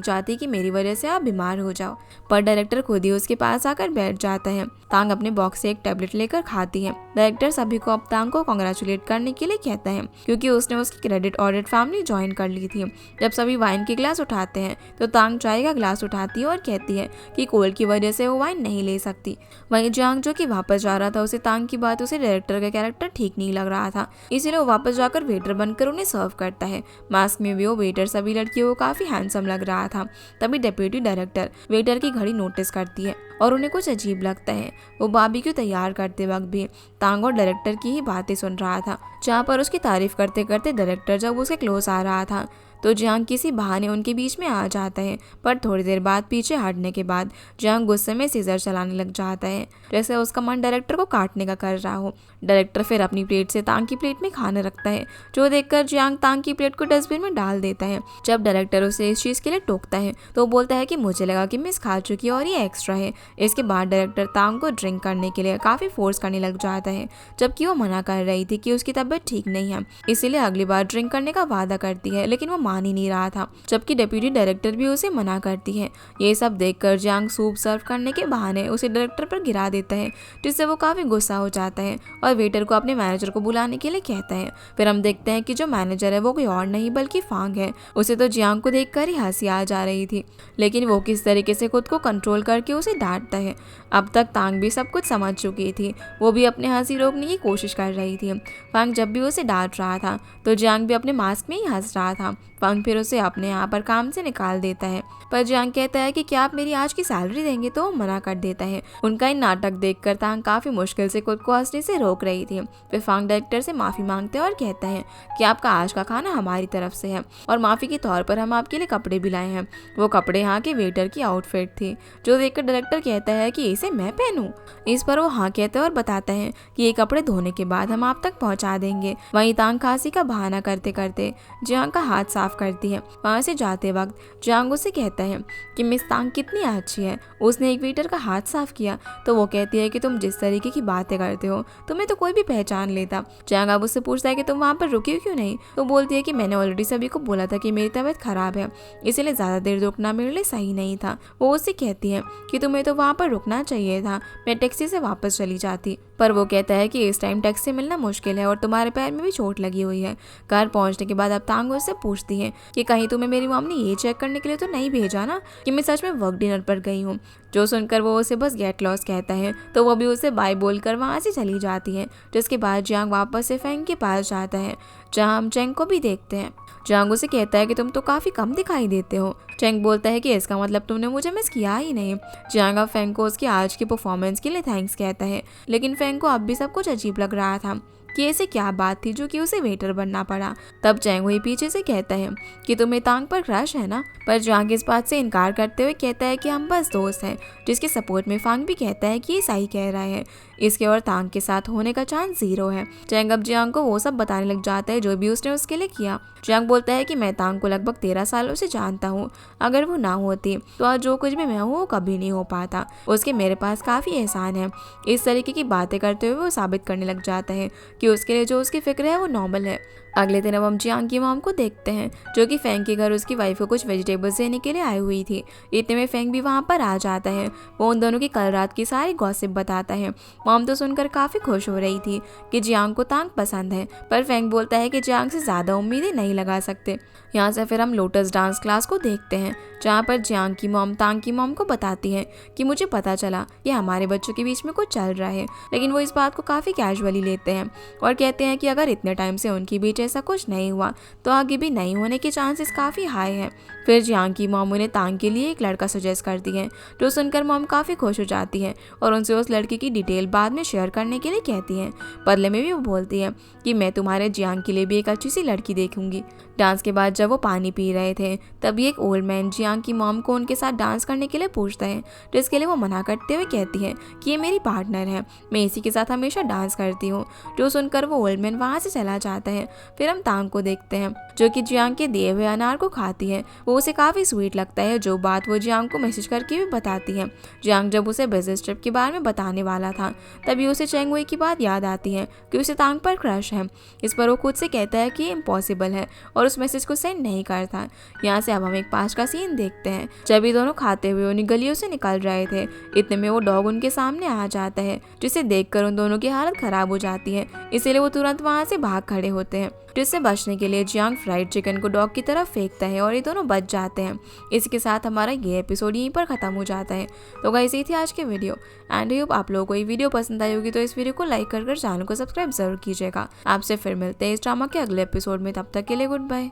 चाहती कि मेरी वजह से आप बीमार हो जाओ। पर डायरेक्टर खुद ही उसके पास आकर बैठ जाता है। तांग अपने बॉक्स से एक टैबलेट लेकर खाती है। डायरेक्टर सभी को अब तांग को कांग्रेचुलेट करने के लिए कहता है, क्योंकि उसने उसकी क्रेडिट ऑडिट फैमिली ज्वाइन कर ली थी। जब सभी वाइन के ग्लास उठाते हैं तो तांग चाय का ग्लास उठाती है और कहती है कि कोल्ड की वजह से वो वाइन नहीं ले सकती। वहीं जियांग जो कि वापस जा रहा था, उसे तांग की बात उसे डायरेक्टर का कैरेक्टर ठीक नहीं लग रहा था, इसीलिए वो वापस जाकर वेटर बनकर उन्हें सर्व करता है। मास्क में भी वो वेटर सभी लड़कियों को काफी हैंडसम लग रहा था। तभी डिप्टी डायरेक्टर वेटर की घड़ी नोटिस करती है और उन्हें कुछ अजीब लगता है। वो बारबेक्यू तैयार करते वक्त भी तांग और डायरेक्टर की ही बातें सुन रहा था, जहाँ पर उसकी तारीफ करते करते डायरेक्टर जब उसके क्लोज आ रहा था तो जियांग किसी बहाने उनके बीच में आ जाता है। पर थोड़ी देर बाद पीछे हटने के बाद जियांग गुस्से में सीजर चलाने लग जाता है, जैसे उसका मन डायरेक्टर को काटने का कर रहा हो। डायरेक्टर फिर अपनी प्लेट से तांग की प्लेट में खाना रखता है, जो देखकर जियांग तांग की प्लेट को डस्टबिन में डाल देता है। जब डायरेक्टर उसे इस चीज़ के लिए टोकता है तो बोलता है कि मुझे लगा कि मिस खा चुकी है और ये एक्स्ट्रा है। इसके बाद डायरेक्टर तांग को ड्रिंक करने के लिए काफ़ी फोर्स करने लग जाता है, जबकि वो मना कर रही थी कि उसकी तबीयत ठीक नहीं है, इसीलिए अगली बार ड्रिंक करने का वादा करती है। लेकिन वो मान ही नहीं रहा था, जबकि डिप्टी डायरेक्टर भी उसे मना करती है। ये सब देखकर जियांग सूप सर्व करने के बहाने उसे डायरेक्टर पर गिरा देता है, जिससे वो काफी गुस्सा हो जाता है और वेटर को अपने मैनेजर को बुलाने के लिए कहता है। फिर हम देखते हैं कि जो मैनेजर है वो कोई और नहीं बल्कि फांग है। उसे तो जियांग को देखकर ही हंसी आ जा रही थी, लेकिन वो किस तरीके से खुद को कंट्रोल करके उसे डांटता है। अब तक तांग भी सब कुछ समझ चुकी थी, वो भी अपने हंसी रोकने की कोशिश कर रही थी। फांग जब भी उसे डांट रहा था तो जियांग भी अपने मास्क में ही हंस रहा था। फांग फिर उसे अपने यहाँ पर काम से निकाल देता है, पर जियांग कहता है कि क्या आप मेरी आज की सैलरी देंगे, तो मना कर देता है। उनका ही नाटक देखकर तांग काफी मुश्किल से खुद को हंसने से रोक रही थी। फिर फांग डायरेक्टर से माफी मांगते हैं और कहता है कि आपका आज का खाना हमारी तरफ से है और माफी के तौर पर हम आपके लिए कपड़े भी लाए हैं। वो कपड़े यहाँ के वेटर की आउटफिट थी, जो देखकर डायरेक्टर कहता है कि इसे मैं पहनूं। इस पर वो हाँ कहता है और बताता है कि ये कपड़े धोने के बाद हम आप तक पहुँचा देंगे। वहीं तांग खांसी का बहाना करते करते जियांग का हाथ साफ करती है। वहाँ से जाते वक्त जियांग उसे कहता है कि मिस तांग कितनी अच्छी है, उसने एक वेटर का हाथ साफ किया। तो वो कहती है कि तुम जिस तरीके की बातें करते हो तुम्हें तो कोई भी पहचान लेता। जियांग अब उससे पूछता है कि तुम वहाँ पर रुकी क्यों नहीं। तो बोलती है कि मैंने ऑलरेडी सभी को बोला था कि मेरी तबीयत खराब है, इसलिए ज़्यादा देर रुकना मेरे लिए सही नहीं था। वो उससे कहती है कि तुम्हें तो वहाँ पर रुकना चाहिए था, मैं टैक्सी से वापस चली जाती। पर वो कहता है कि इस टाइम टैक्सी मिलना मुश्किल है और तुम्हारे पैर में भी चोट लगी हुई है। घर पहुंचने के बाद अब तांग उससे पूछती है कि कहीं तुम्हें मेरी मॉम ने ये चेक करने के लिए तो नहीं भेजा ना कि मैं सच में वर्क डिनर पर गई हूँ। जो सुनकर वो उसे बस गेट लॉस कहता है, तो वो भी उसे बाय बोलकर वहाँ से चली जाती है। जिसके बाद जियांग वापस से फेंग के पास जाता है, जहाँ हम चेंग को भी देखते हैं। जियांग उसे कहता है कि तुम तो काफ़ी कम दिखाई देते हो। चेंग बोलता है कि इसका मतलब तुमने मुझे मिस किया ही नहीं। जियांग अब फेंग को उसकी आज की परफॉर्मेंस के लिए थैंक्स कहता है, लेकिन फेंग को अब भी सब कुछ अजीब लग रहा था कि ऐसे क्या बात थी जो कि उसे वेटर बनना पड़ा। तब चेंग वही पीछे से कहता है कि तुम्हें तांग पर क्रश है ना, पर जियांग इस बात से इनकार करते हुए कहता है कि हम बस दोस्त हैं, जिसके सपोर्ट में फांग भी कहता है कि ये सही कह रहा है। इसके और तांग के साथ होने का चांस 0 है। चैंग अब जियांग को वो सब बताने लग जाता है जो भी उसने उसके लिए किया। जियांग बोलता है कि मैं तांग को लगभग 13 सालों से जानता हूँ, अगर वो ना होती तो आज जो कुछ भी मैं हूँ वो कभी नहीं हो पाता। उसके मेरे पास काफ़ी एहसान है। इस तरीके की बातें करते हुए वो साबित करने लग जाता है कि उसके लिए जो उसकी फिक्र है वो नॉर्मल है। अगले दिन अब हम जियांग की मॉम को देखते हैं जो कि फेंग के घर उसकी वाइफ को कुछ वेजिटेबल्स देने के लिए आई हुई थी। इतने में फेंग भी वहाँ पर आ जाता है। वो उन दोनों की कल रात की सारी गॉसिप बताता है। मॉम तो सुनकर काफ़ी खुश हो रही थी कि जियांग को तांग पसंद है, पर फेंग बोलता है कि जियांग से ज़्यादा उम्मीदें नहीं लगा सकते। यहाँ से फिर हम लोटस डांस क्लास को देखते हैं जहाँ पर जियांग की मॉम तांग की मॉम को बताती है कि मुझे पता चला कि हमारे बच्चों के बीच में कुछ चल रहा है, लेकिन वो इस बात को काफ़ी कैजुअली लेते हैं और कहते हैं कि अगर इतने टाइम से उनके बीच ऐसा कुछ नहीं हुआ तो आगे भी नहीं होने के चांसेस काफ़ी हाई हैं। फिर जियांग की मॉम उन्हें तांग के लिए एक लड़का सजेस्ट करती है, जो सुनकर मॉम काफ़ी खुश हो जाती है और उनसे उस लड़के की डिटेल बाद में शेयर करने के लिए कहती है। बदले में भी वो बोलती है कि मैं तुम्हारे जियांग के लिए भी एक अच्छी सी लड़की देखूंगी। डांस के बाद जब वो पानी पी रहे थे तभी एक ओल्ड मैन जियांग की मॉम को उनके साथ डांस करने के लिए पूछता है, जिसके लिए वो मना करते हुए कहती है कि ये मेरी पार्टनर है, मैं इसी के साथ हमेशा डांस करती हूँ। जो सुनकर वो ओल्ड मैन वहाँ से चला जाता है। फिर हम तांग को देखते हैं जो कि जियांग के दिए हुए अनार को खाती है। वो उसे काफ़ी स्वीट लगता है, जो बात वो जियांग को मैसेज करके भी बताती है। जियांग जब उसे बिजनेस ट्रिप के बारे में बताने वाला था तभी उसे चेंग वेई की बात याद आती है कि उसे तांग पर क्रश है। इस पर वो खुद से कहता है कि ये इम्पॉसिबल है और उस मैसेज को सेंड नहीं करता। यहाँ से अब हम एक पास का सीन देखते हैं जब ये दोनों खाते हुए उन्हीं गलियों से निकल रहे थे। इतने में वो डॉग उनके सामने आ जाता है, जिसे देखकर उन दोनों की हालत खराब हो जाती है, इसीलिए वो तुरंत वहाँ से भाग खड़े होते हैं। जिससे बचने के लिए जियांग फ्राइड चिकन को डॉग की तरफ फेंकता है और ये दोनों बच जाते हैं। इसी के साथ हमारा ये एपिसोड यहीं पर खत्म हो जाता है। तो गाइस ये थी आज की वीडियो एंड होप आप लोगों को ये वीडियो पसंद आई होगी, तो इस वीडियो को लाइक कर चैनल को सब्सक्राइब जरूर कीजिएगा। आपसे फिर मिलते हैं इस ड्रामा के अगले एपिसोड में, तब तक के लिए गुड बाय।